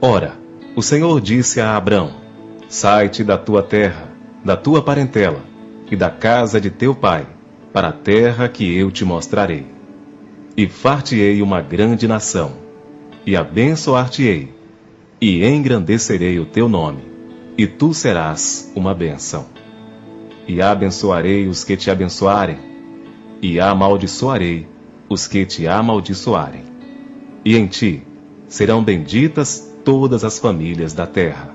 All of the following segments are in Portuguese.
Ora, o Senhor disse a Abrão: Sai-te da tua terra, da tua parentela e da casa de teu pai, para a terra que eu te mostrarei. E far-te-ei uma grande nação, e abençoar-te-ei, e engrandecerei o teu nome, e tu serás uma bênção. E abençoarei os que te abençoarem, e amaldiçoarei os que te amaldiçoarem. E em ti serão benditas todas as famílias da terra.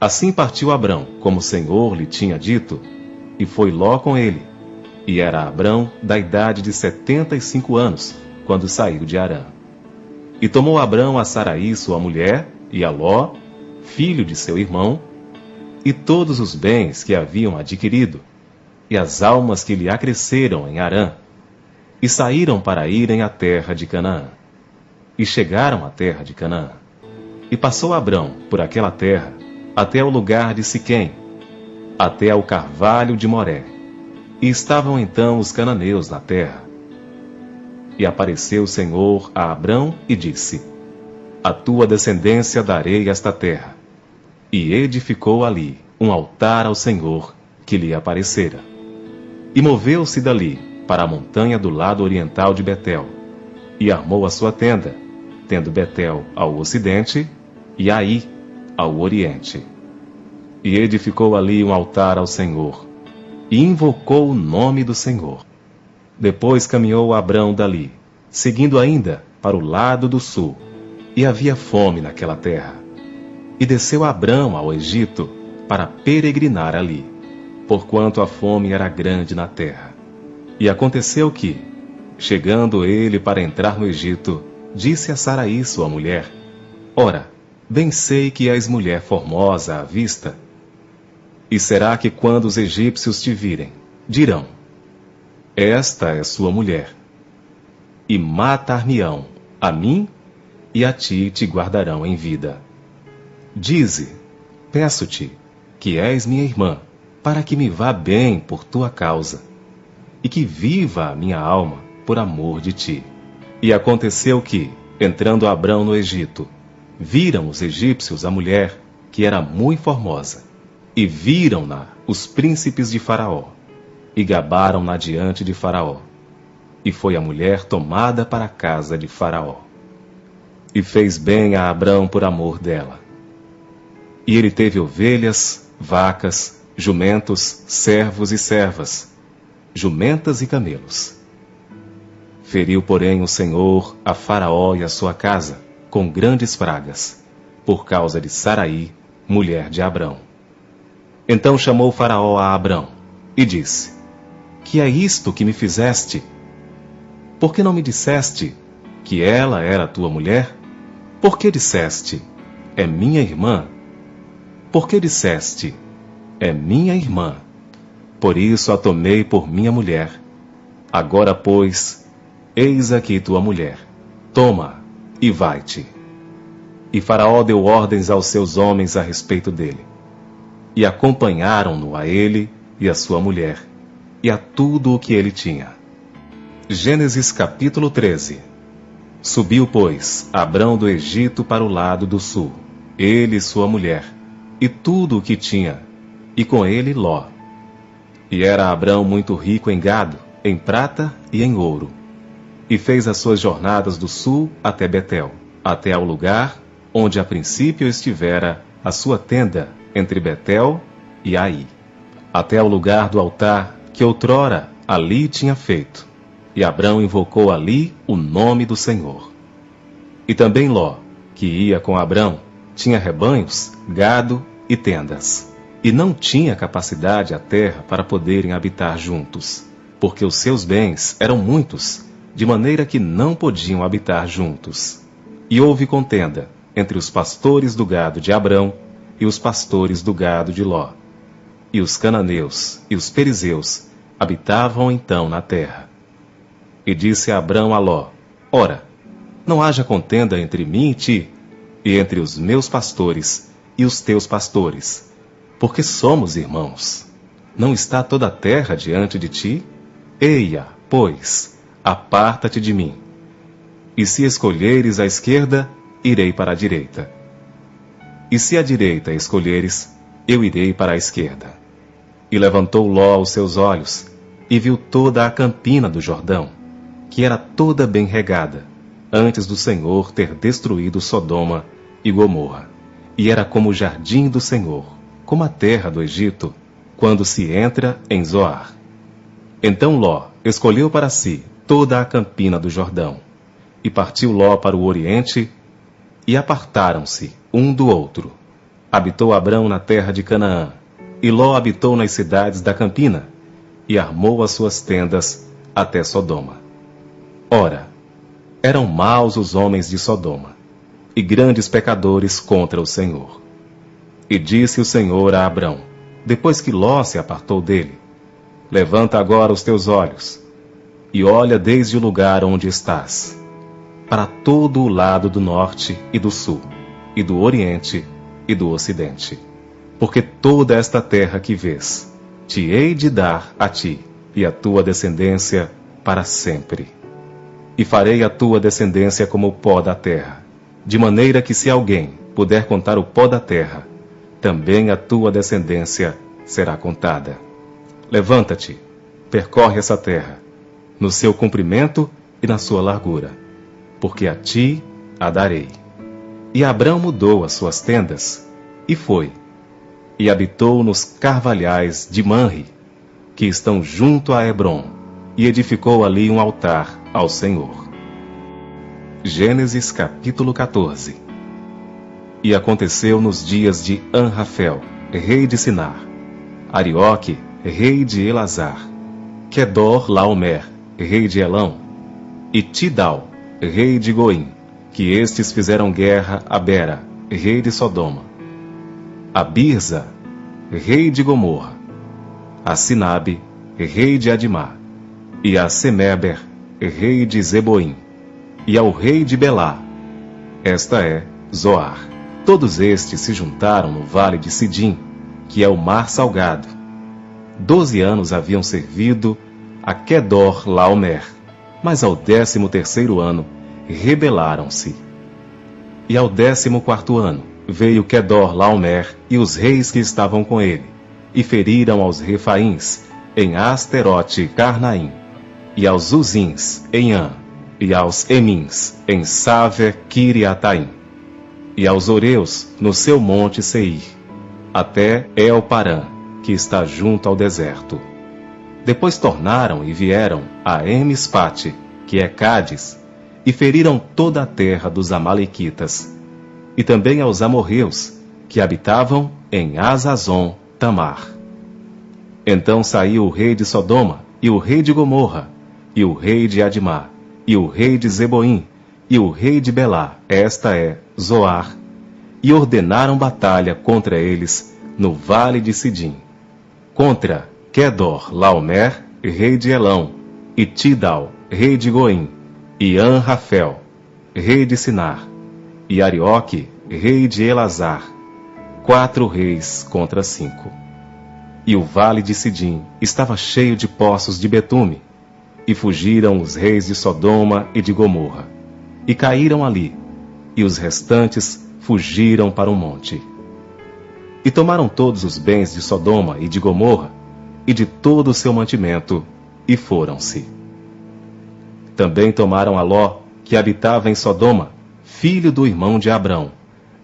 Assim partiu Abrão, como o Senhor lhe tinha dito, e foi Ló com ele. E era Abrão da idade de 75 anos, quando saiu de Harã. E tomou Abrão a Saraí, sua mulher, e a Ló, filho de seu irmão, e todos os bens que haviam adquirido, e as almas que lhe acresceram em Harã, e saíram para irem à terra de Canaã. E chegaram à terra de Canaã. E passou Abrão por aquela terra, até o lugar de Siquém, até ao carvalho de Moré. E estavam então os cananeus na terra. E apareceu o Senhor a Abrão e disse: A tua descendência darei esta terra. E edificou ali um altar ao Senhor que lhe aparecera. E moveu-se dali para a montanha do lado oriental de Betel, e armou a sua tenda, tendo Betel ao ocidente e Ai ao oriente. E edificou ali um altar ao Senhor, e invocou o nome do Senhor. Depois caminhou Abrão dali, seguindo ainda para o lado do sul, e havia fome naquela terra. E desceu Abrão ao Egito para peregrinar ali, porquanto a fome era grande na terra. E aconteceu que, chegando ele para entrar no Egito, disse a Saraí, sua mulher: Ora, bem sei que és mulher formosa à vista. E será que quando os egípcios te virem, dirão: Esta é sua mulher, e matar-me-ão a mim, e a ti te guardarão em vida. Dize, peço-te, que és minha irmã, para que me vá bem por tua causa, e que viva a minha alma por amor de ti. E aconteceu que, entrando Abrão no Egito, viram os egípcios a mulher, que era muito formosa, e viram-na os príncipes de Faraó, e gabaram-na diante de Faraó. E foi a mulher tomada para a casa de Faraó. E fez bem a Abrão por amor dela. E ele teve ovelhas, vacas, jumentos, servos e servas, jumentas e camelos. Feriu, porém, o Senhor a Faraó e a sua casa com grandes pragas, por causa de Saraí, mulher de Abrão. Então chamou Faraó a Abrão e disse: Que é isto que me fizeste? Por que não me disseste que ela era tua mulher? Por que disseste: É minha irmã? Por que disseste: É minha irmã? Por isso a tomei por minha mulher. Agora, pois, eis aqui tua mulher. Toma e vai-te. E Faraó deu ordens aos seus homens a respeito dele. E acompanharam-no a ele e a sua mulher, e a tudo o que ele tinha. Gênesis capítulo 13. Subiu, pois, Abrão do Egito para o lado do sul, ele e sua mulher, e tudo o que tinha, e com ele Ló. E era Abrão muito rico em gado, em prata e em ouro. E fez as suas jornadas do sul até Betel, até ao lugar onde a princípio estivera a sua tenda, entre Betel e Ai, até ao lugar do altar que outrora ali tinha feito. E Abrão invocou ali o nome do Senhor. E também Ló, que ia com Abrão, tinha rebanhos, gado e tendas. E não tinha capacidade a terra para poderem habitar juntos, porque os seus bens eram muitos, de maneira que não podiam habitar juntos. E houve contenda entre os pastores do gado de Abrão e os pastores do gado de Ló. E os cananeus e os perizeus habitavam então na terra. E disse Abrão a Ló: Ora, não haja contenda entre mim e ti, e entre os meus pastores e os teus pastores, porque somos irmãos. Não está toda a terra diante de ti? Eia, pois, aparta-te de mim. E se escolheres a esquerda, irei para a direita. E se a direita escolheres, eu irei para a esquerda. E levantou Ló os seus olhos, e viu toda a campina do Jordão, que era toda bem regada, antes do Senhor ter destruído Sodoma e Gomorra, e era como o jardim do Senhor, como a terra do Egito, quando se entra em Zoar. Então Ló escolheu para si toda a campina do Jordão, e partiu Ló para o oriente, e apartaram-se um do outro. Habitou Abrão na terra de Canaã, e Ló habitou nas cidades da campina, e armou as suas tendas até Sodoma. Ora, eram maus os homens de Sodoma, e grandes pecadores contra o Senhor. E disse o Senhor a Abrão, depois que Ló se apartou dele: Levanta agora os teus olhos, e olha desde o lugar onde estás, para todo o lado do norte e do sul, e do oriente e do ocidente. Porque toda esta terra que vês, te hei de dar a ti e à tua descendência para sempre. E farei a tua descendência como o pó da terra, de maneira que se alguém puder contar o pó da terra, também a tua descendência será contada. Levanta-te, percorre essa terra, no seu comprimento e na sua largura, porque a ti a darei. E Abrão mudou as suas tendas, e foi, e habitou nos carvalhais de Manre, que estão junto a Hebrom, e edificou ali um altar ao Senhor. Gênesis capítulo 14. E aconteceu nos dias de Anrafel, rei de Sinar, Arioque, rei de Elazar, Quedor Laomer, rei de Elão, e Tidal, rei de Goim, que estes fizeram guerra a Bera, rei de Sodoma, a Birza, rei de Gomorra, a Sinabe, rei de Adimá, e a Semeber, rei de Zeboim, e ao rei de Belá, esta é Zoar. Todos estes se juntaram no vale de Sidim, que é o mar salgado. 12 anos haviam servido a Quedor Laomer, mas ao 13º ano rebelaram-se. E ao 14º ano veio Quedor Laomer e os reis que estavam com ele, e feriram aos Refaíns em Asterote Carnaim, e aos Uzins em An, e aos Emins em Save Kiriataim, e aos Oreus no seu monte Seir, até El-Parã, que está junto ao deserto. Depois tornaram e vieram a Emispate, que é Cádiz, e feriram toda a terra dos Amalequitas, e também aos amorreus, que habitavam em Azazon Tamar. Então saiu o rei de Sodoma, e o rei de Gomorra, e o rei de Adimá, e o rei de Zeboim, e o rei de Belá, esta é Zoar, e ordenaram batalha contra eles no vale de Sidim, contra Quedor Laomer, rei de Elão, e Tidal, rei de Goim, e Anrafel, rei de Sinar, e Arioque, rei de Elazar, 4 reis contra 5. E o vale de Sidim estava cheio de poços de betume, e fugiram os reis de Sodoma e de Gomorra, e caíram ali, e os restantes fugiram para o monte. E tomaram todos os bens de Sodoma e de Gomorra, e de todo o seu mantimento, e foram-se. Também tomaram a Ló, que habitava em Sodoma, filho do irmão de Abrão,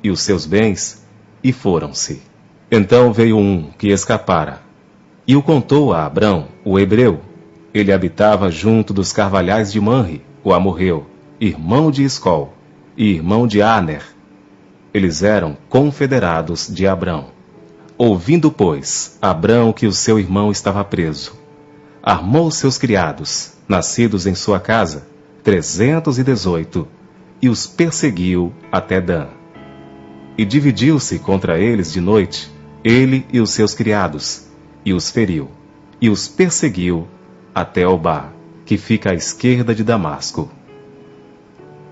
e os seus bens, e foram-se. Então veio um que escapara, e o contou a Abrão, o hebreu. Ele habitava junto dos carvalhais de Manre, o amorreu, irmão de Escol, e irmão de Aner. Eles eram confederados de Abrão. Ouvindo, pois, Abrão que o seu irmão estava preso, armou seus criados, nascidos em sua casa, 318, e os perseguiu até Dan. E dividiu-se contra eles de noite, ele e os seus criados, e os feriu, e os perseguiu até Obá, que fica à esquerda de Damasco.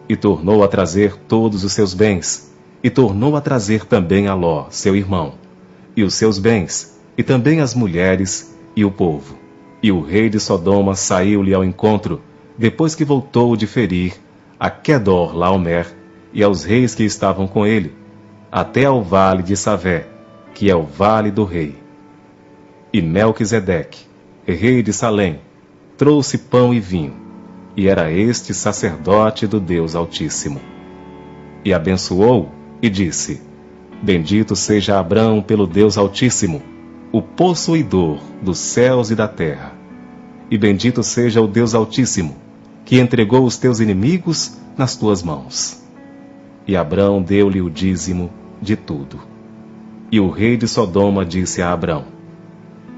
E tornou a trazer todos os seus bens, e tornou a trazer também a Ló, seu irmão, e os seus bens, e também as mulheres e o povo. E o rei de Sodoma saiu-lhe ao encontro, depois que voltou de ferir a Quedor Laomer, e aos reis que estavam com ele, até ao vale de Savé, que é o vale do rei. E Melquisedeque, rei de Salém, trouxe pão e vinho, e era este sacerdote do Deus Altíssimo. E abençoou e disse: Bendito seja Abrão pelo Deus Altíssimo, o possuidor dos céus e da terra. E bendito seja o Deus Altíssimo, que entregou os teus inimigos nas tuas mãos. E Abrão deu-lhe o dízimo de tudo. E o rei de Sodoma disse a Abrão: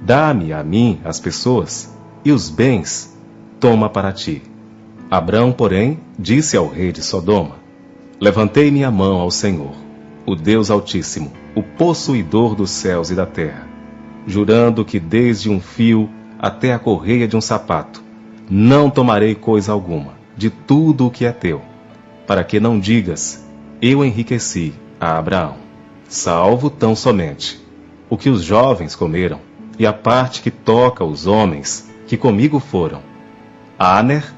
Dá-me a mim as pessoas, e os bens toma para ti. Abrão, porém, disse ao rei de Sodoma: Levantei minha mão ao Senhor, o Deus Altíssimo, o possuidor dos céus e da terra, jurando que desde um fio até a correia de um sapato, não tomarei coisa alguma de tudo o que é teu, para que não digas: eu enriqueci a Abraão, salvo tão somente o que os jovens comeram, e a parte que toca os homens que comigo foram, Aner,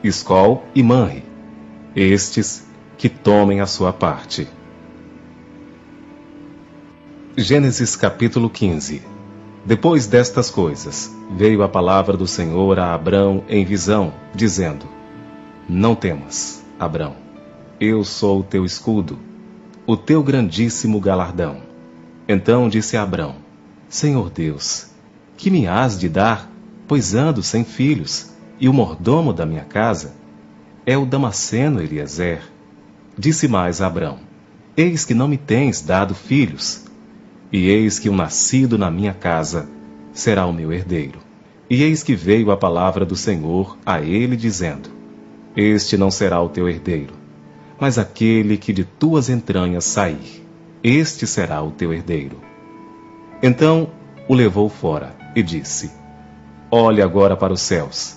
Escol e Manre, estes que tomem a sua parte. Gênesis capítulo 15. Depois destas coisas, veio a palavra do Senhor a Abrão em visão, dizendo: Não temas, Abrão, eu sou o teu escudo, o teu grandíssimo galardão. Então disse Abrão: Senhor Deus, que me hás de dar, pois ando sem filhos, e o mordomo da minha casa é o Damasceno Eliezer. Disse mais Abrão: Eis que não me tens dado filhos, e eis que um nascido na minha casa será o meu herdeiro. E eis que veio a palavra do Senhor a ele, dizendo: Este não será o teu herdeiro, mas aquele que de tuas entranhas sair, este será o teu herdeiro. Então o levou fora e disse: Olhe agora para os céus,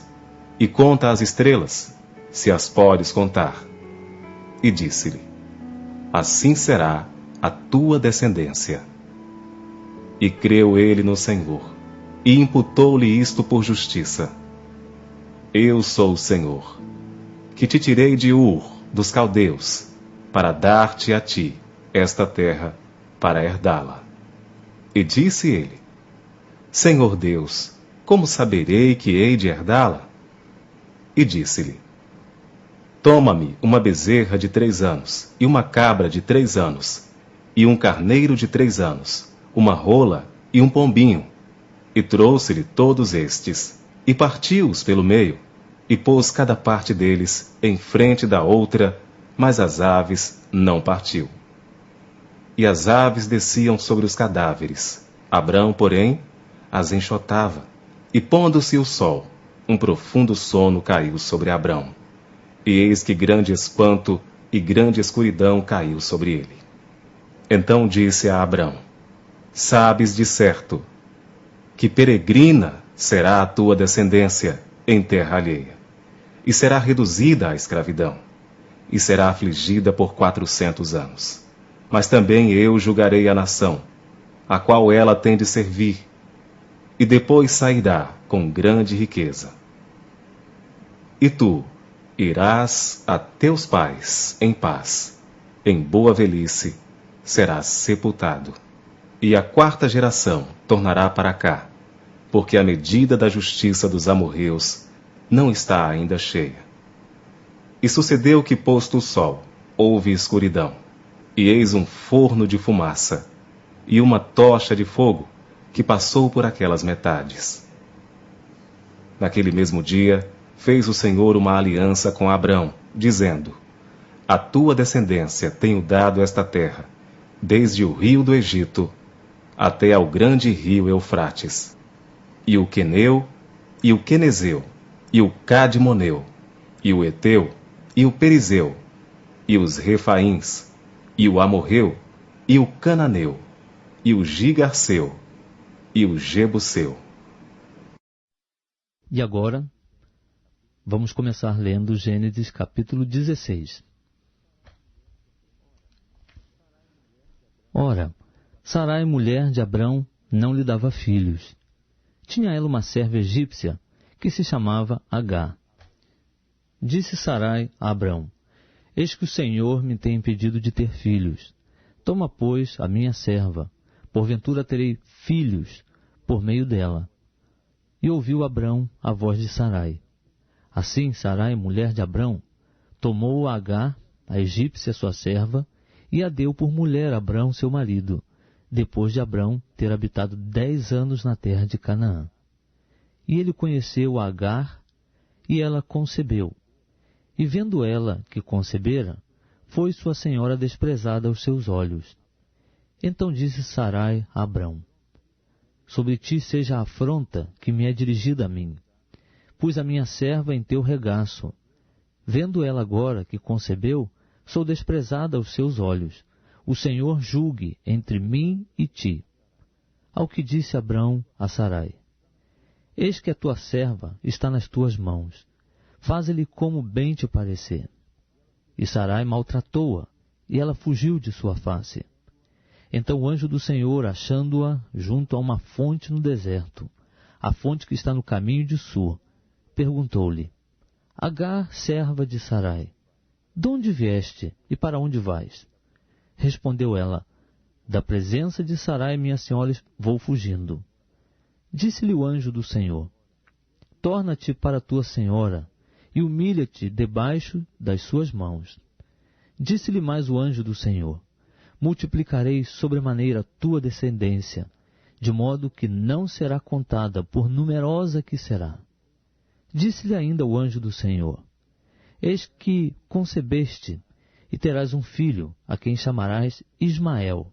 e conta as estrelas, se as podes contar. E disse-lhe: Assim será a tua descendência. E creu ele no Senhor, e imputou-lhe isto por justiça. Eu sou o Senhor, que te tirei de Ur, dos caldeus, para dar-te a ti esta terra, para herdá-la. E disse ele: Senhor Deus, como saberei que hei de herdá-la? E disse-lhe: Toma-me uma bezerra de 3 anos, e uma cabra de 3 anos, e um carneiro de 3 anos, uma rola e um pombinho. E trouxe-lhe todos estes, e partiu-os pelo meio, e pôs cada parte deles em frente da outra, mas as aves não partiu. E as aves desciam sobre os cadáveres. Abrão, porém, as enxotava, e pondo-se o sol, um profundo sono caiu sobre Abrão. E eis que grande espanto e grande escuridão caiu sobre ele. Então disse a Abrão: Sabes de certo que peregrina será a tua descendência em terra alheia, e será reduzida à escravidão, e será afligida por 400 anos. Mas também eu julgarei a nação, a qual ela tem de servir, e depois sairá com grande riqueza. E tu irás a teus pais em paz, em boa velhice serás sepultado. E a 4ª geração tornará para cá, porque a medida da justiça dos amorreus não está ainda cheia. E sucedeu que, posto o sol, houve escuridão, e eis um forno de fumaça, e uma tocha de fogo, que passou por aquelas metades. Naquele mesmo dia, fez o Senhor uma aliança com Abrão, dizendo: A tua descendência tenho dado esta terra, desde o rio do Egito até ao grande rio Eufrates, e o Queneu, e o Quenezeu, e o Cadmoneu, e o Eteu, e o Perizeu, e os Refaíns, e o Amorreu, e o Cananeu, e o Gigarceu, e o Jebuseu. E agora, vamos começar lendo Gênesis capítulo 16. Ora, Sarai, mulher de Abrão, não lhe dava filhos. Tinha ela uma serva egípcia, que se chamava Agar. Disse Sarai a Abrão: Eis que o Senhor me tem impedido de ter filhos. Toma, pois, a minha serva, porventura terei filhos por meio dela. E ouviu Abrão a voz de Sarai. Assim Sarai, mulher de Abrão, tomou Agar, a egípcia sua serva, e a deu por mulher a Abrão seu marido, depois de Abrão ter habitado 10 anos na terra de Canaã. E ele conheceu Agar, e ela concebeu. E vendo ela que concebera, foi sua senhora desprezada aos seus olhos. Então disse Sarai a Abrão: sobre ti seja a afronta que me é dirigida a mim. Pus a minha serva em teu regaço. Vendo ela agora que concebeu, sou desprezada aos seus olhos. O Senhor julgue entre mim e ti. Ao que disse Abrão a Sarai: eis que a tua serva está nas tuas mãos. Faze-lhe como bem te parecer. E Sarai maltratou-a, e ela fugiu de sua face. Então o anjo do Senhor, achando-a junto a uma fonte no deserto, a fonte que está no caminho de Sur, perguntou-lhe: Agar, serva de Sarai, de onde vieste e para onde vais? Respondeu ela: da presença de Sarai, minha senhora, vou fugindo. Disse-lhe o anjo do Senhor: torna-te para tua senhora e humilha-te debaixo das suas mãos. Disse-lhe mais o anjo do Senhor: multiplicarei sobremaneira a tua descendência, de modo que não será contada, por numerosa que será. Disse-lhe ainda o anjo do Senhor: eis que concebeste, e terás um filho, a quem chamarás Ismael,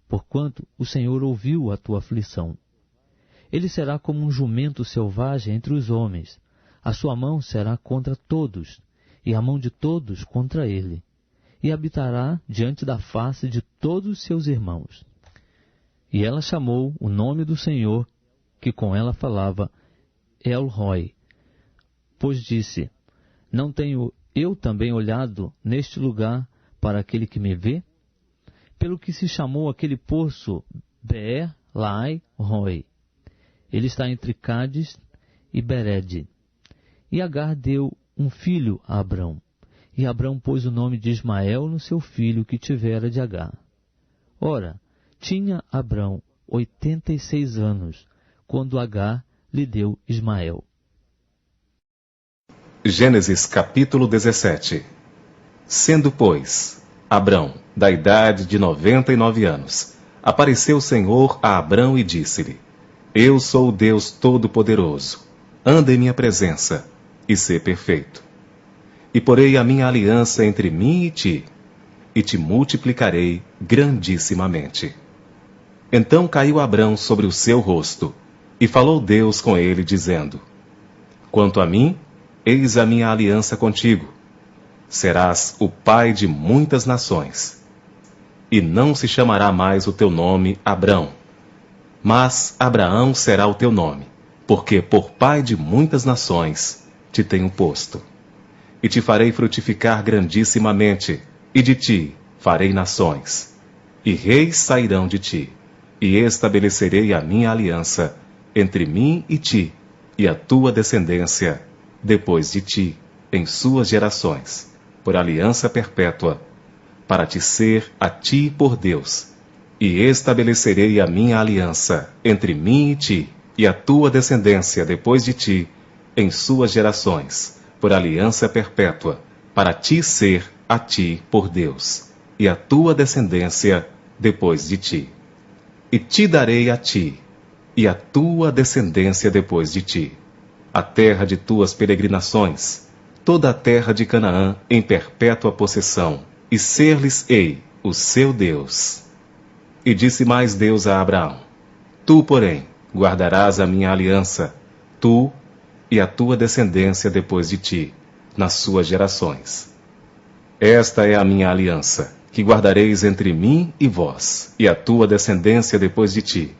porquanto o Senhor ouviu a tua aflição. Ele será como um jumento selvagem entre os homens, a sua mão será contra todos, e a mão de todos contra ele, e habitará diante da face de todos os seus irmãos. E ela chamou o nome do Senhor, que com ela falava, El-Roi, pois disse: não tenho eu também olhado neste lugar para aquele que me vê? Pelo que se chamou aquele poço Beer-Lai-Roi. Ele está entre Cádiz e Bered. E Agar deu um filho a Abrão, e Abrão pôs o nome de Ismael no seu filho que tivera de Agar. Ora, tinha Abrão 86 anos, quando Agar lhe deu Ismael. Gênesis capítulo 17. Sendo, pois, Abrão da idade de 99 anos, apareceu o Senhor a Abrão e disse-lhe: eu sou o Deus Todo-Poderoso, anda em minha presença, e sê perfeito. E porei a minha aliança entre mim e te multiplicarei grandissimamente. Então caiu Abrão sobre o seu rosto, e falou Deus com ele, dizendo: quanto a mim, eis a minha aliança contigo. Serás o pai de muitas nações. E não se chamará mais o teu nome Abrão, mas Abraão será o teu nome, porque por pai de muitas nações te tenho posto. E te farei frutificar grandissimamente, e de ti farei nações, e reis sairão de ti, e estabelecerei a minha aliança entre mim e ti, e a tua descendência depois de ti, em suas gerações, por aliança perpétua, para te ser a ti por Deus. E estabelecerei a minha aliança entre mim e ti, e a tua descendência depois de ti, em suas gerações, por aliança perpétua, para te ser a ti por Deus, e a tua descendência depois de ti. E te darei a ti, e a tua descendência depois de ti, a terra de tuas peregrinações, toda a terra de Canaã em perpétua possessão, e ser-lhes-ei o seu Deus. E disse mais Deus a Abraão: tu, porém, guardarás a minha aliança, tu e a tua descendência depois de ti, nas suas gerações. Esta é a minha aliança, que guardareis entre mim e vós, e a tua descendência depois de ti,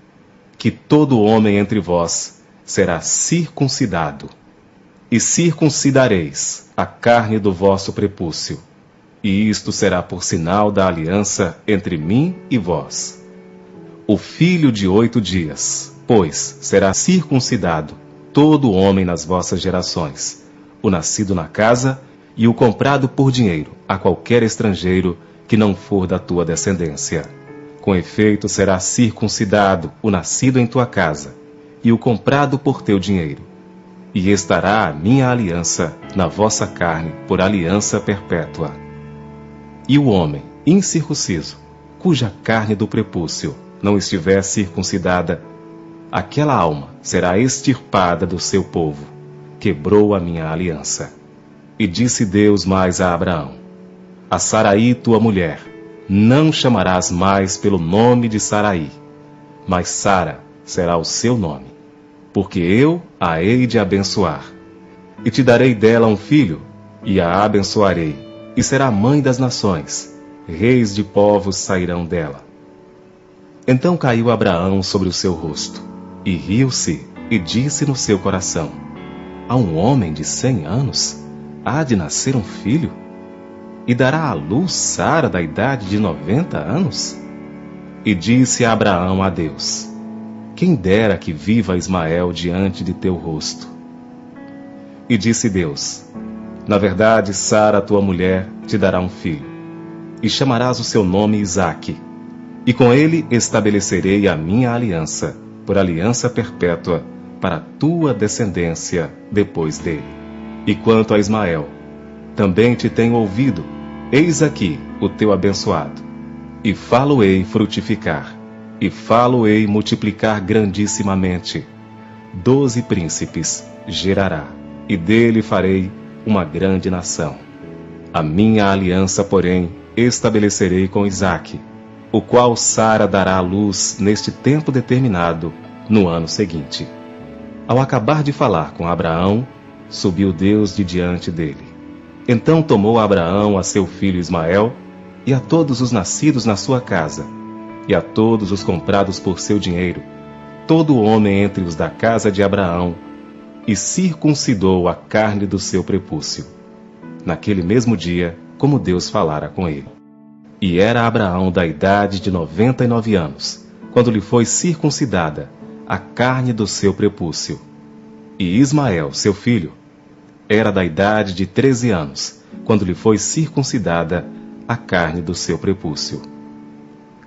que todo homem entre vós será circuncidado, e circuncidareis a carne do vosso prepúcio, e isto será por sinal da aliança entre mim e vós. O filho de 8 dias, pois, será circuncidado todo homem nas vossas gerações, o nascido na casa e o comprado por dinheiro a qualquer estrangeiro que não for da tua descendência. Com efeito será circuncidado o nascido em tua casa, e o comprado por teu dinheiro. E estará a minha aliança na vossa carne por aliança perpétua. E o homem incircunciso, cuja carne do prepúcio não estiver circuncidada, aquela alma será extirpada do seu povo. Quebrou a minha aliança. E disse Deus mais a Abraão: a Saraí tua mulher não chamarás mais pelo nome de Saraí, mas Sara será o seu nome, porque eu a hei de abençoar. E te darei dela um filho, e a abençoarei, e será mãe das nações, reis de povos sairão dela. Então caiu Abraão sobre o seu rosto, e riu-se, e disse no seu coração: a um homem de 100 anos há de nascer um filho? E dará à luz Sara da idade de 90 anos? E disse Abraão a Deus: quem dera que viva Ismael diante de teu rosto. E disse Deus: na verdade, Sara, tua mulher, te dará um filho, e chamarás o seu nome Isaque, e com ele estabelecerei a minha aliança, por aliança perpétua, para a tua descendência depois dele. E quanto a Ismael, também te tenho ouvido, eis aqui o teu abençoado, e falo-ei frutificar, e falo-ei multiplicar grandissimamente. 12 príncipes gerará, e dele farei uma grande nação. A minha aliança, porém, estabelecerei com Isaque, o qual Sara dará à luz neste tempo determinado, no ano seguinte. Ao acabar de falar com Abraão, subiu Deus de diante dele. Então tomou Abraão a seu filho Ismael, e a todos os nascidos na sua casa, e a todos os comprados por seu dinheiro, todo homem entre os da casa de Abraão, e circuncidou a carne do seu prepúcio. Naquele mesmo dia, como Deus falara com ele. E era Abraão da idade de 99 anos, quando lhe foi circuncidada a carne do seu prepúcio. E Ismael, seu filho, era da idade de 13 anos, quando lhe foi circuncidada a carne do seu prepúcio.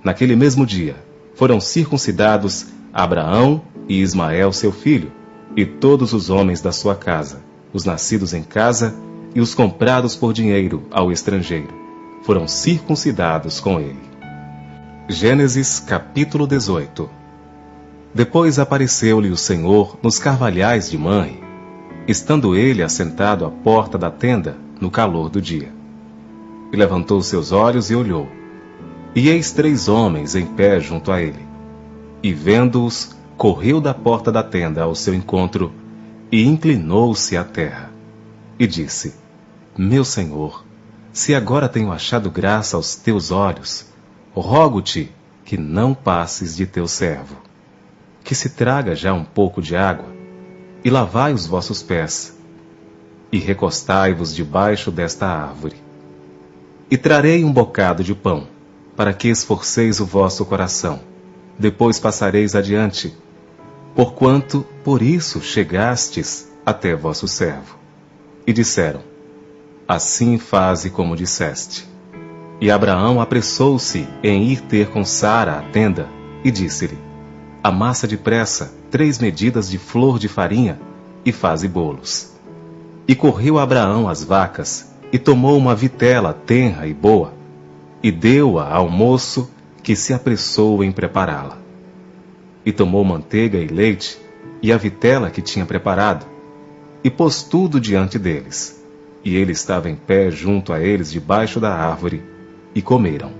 Naquele mesmo dia, foram circuncidados Abraão e Ismael, seu filho, e todos os homens da sua casa, os nascidos em casa e os comprados por dinheiro ao estrangeiro, foram circuncidados com ele. Gênesis capítulo 18. Depois apareceu-lhe o Senhor nos carvalhais de Manre, estando ele assentado à porta da tenda no calor do dia. E levantou seus olhos e olhou, e eis 3 homens em pé junto a ele. E vendo-os, correu da porta da tenda ao seu encontro, e inclinou-se à terra. E disse: meu Senhor, se agora tenho achado graça aos teus olhos, rogo-te que não passes de teu servo. Que se traga já um pouco de água, e lavai os vossos pés, e recostai-vos debaixo desta árvore. E trarei um bocado de pão, para que esforceis o vosso coração, depois passareis adiante, porquanto por isso chegastes até vosso servo. E disseram: assim faze como disseste. E Abraão apressou-se em ir ter com Sara à tenda, e disse-lhe: amassa depressa 3 medidas de flor de farinha, e faze bolos. E correu Abraão às vacas, e tomou uma vitela tenra e boa, e deu-a ao moço, que se apressou em prepará-la. E tomou manteiga e leite, e a vitela que tinha preparado, e pôs tudo diante deles. E ele estava em pé junto a eles debaixo da árvore, e comeram.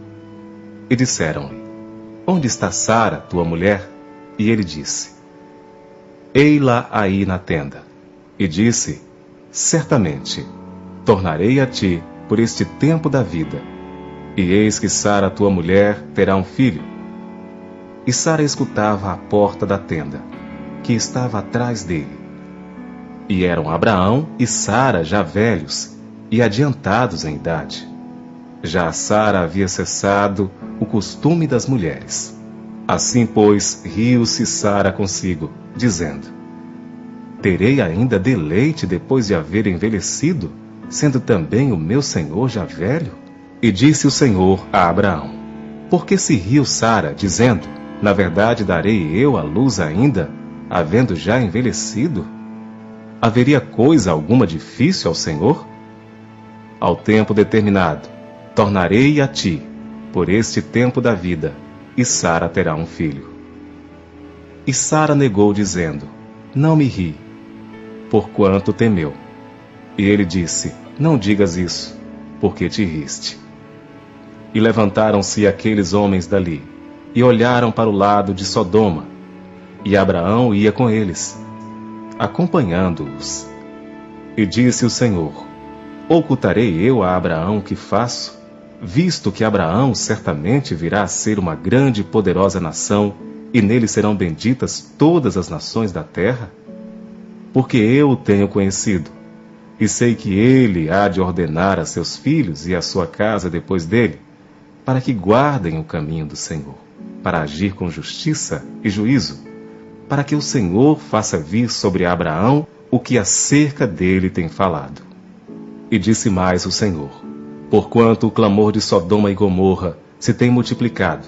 E disseram-lhe: onde está Sara, tua mulher? E ele disse: ei-la aí na tenda. E disse: certamente, tornarei a ti por este tempo da vida, e eis que Sara, tua mulher, terá um filho. E Sara escutava à porta da tenda, que estava atrás dele. E eram Abraão e Sara já velhos e adiantados em idade. Já a Sara havia cessado o costume das mulheres. Assim, pois, riu-se Sara consigo, dizendo: terei ainda deleite depois de haver envelhecido? sendo também o meu senhor já velho? E disse o Senhor a Abraão: Por que se riu Sara, dizendo: Na verdade darei eu à luz ainda, havendo já envelhecido? Haveria coisa alguma difícil ao Senhor? Ao tempo determinado, tornarei a ti, por este tempo da vida, e Sara terá um filho. E Sara negou, dizendo: Não me ri, porquanto temeu. E ele disse: Não digas isso, porque te riste. E levantaram-se aqueles homens dali, e olharam para o lado de Sodoma, e Abraão ia com eles, acompanhando-os. E disse o Senhor: Ocultarei eu a Abraão o que faço, visto que Abraão certamente virá a ser uma grande e poderosa nação, e nele serão benditas todas as nações da terra? Porque eu o tenho conhecido, e sei que ele há de ordenar a seus filhos e a sua casa depois dele, para que guardem o caminho do Senhor, para agir com justiça e juízo, para que o Senhor faça vir sobre Abraão o que acerca dele tem falado. E disse mais o Senhor: Porquanto o clamor de Sodoma e Gomorra se tem multiplicado,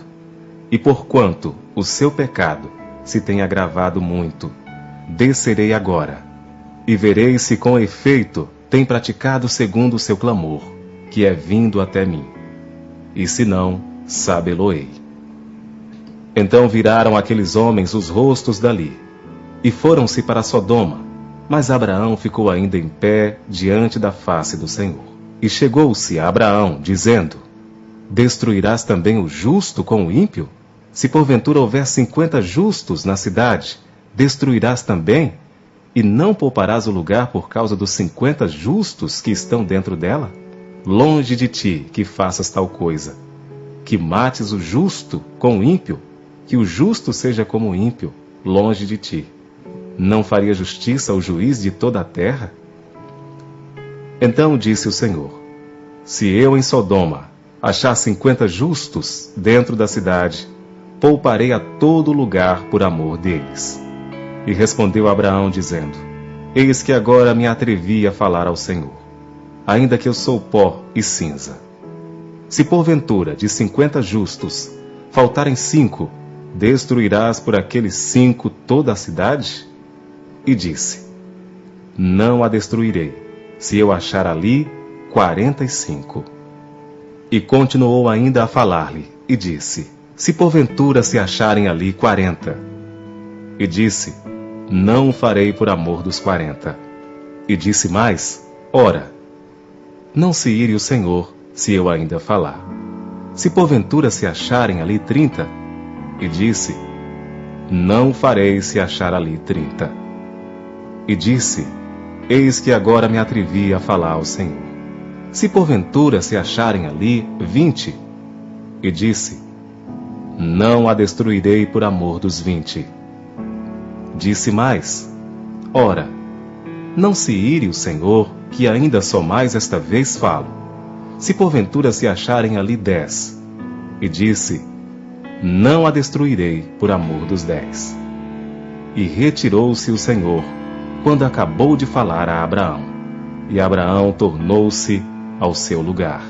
e porquanto o seu pecado se tem agravado muito, descerei agora, e verei se com efeito tem praticado segundo o seu clamor, que é vindo até mim. E se não, sabê-lo-ei. Então viraram aqueles homens os rostos dali, e foram-se para Sodoma, mas Abraão ficou ainda em pé diante da face do Senhor. E chegou-se a Abraão, dizendo: Destruirás também o justo com o ímpio? Se porventura houver 50 justos na cidade, destruirás também? E não pouparás o lugar por causa dos 50 justos que estão dentro dela? Longe de ti que faças tal coisa, que mates o justo com o ímpio, que o justo seja como o ímpio, longe de ti. Não faria justiça ao juiz de toda a terra? Então disse o Senhor: Se eu em Sodoma achar 50 justos dentro da cidade, pouparei a todo lugar por amor deles. E respondeu Abraão, dizendo: Eis que agora me atrevi a falar ao Senhor, ainda que eu sou pó e cinza. Se porventura de 50 justos faltarem 5, destruirás por aqueles 5 toda a cidade? E disse: Não a destruirei, se eu achar ali 45. E continuou ainda a falar-lhe, e disse: Se porventura se acharem ali 40. E disse: Não o farei por amor dos 40. E disse mais: Ora, não se ire o Senhor, se eu ainda falar. Se porventura se acharem ali 30. E disse: Não o farei se achar ali 30. E disse: Eis que agora me atrevi a falar ao Senhor. Se porventura se acharem ali 20. E disse: Não a destruirei por amor dos 20. Disse mais: Ora, não se ire o Senhor, que ainda só mais esta vez falo. Se porventura se acharem ali 10. E disse: Não a destruirei por amor dos 10. E retirou-se o Senhor, quando acabou de falar a Abraão. E Abraão tornou-se ao seu lugar.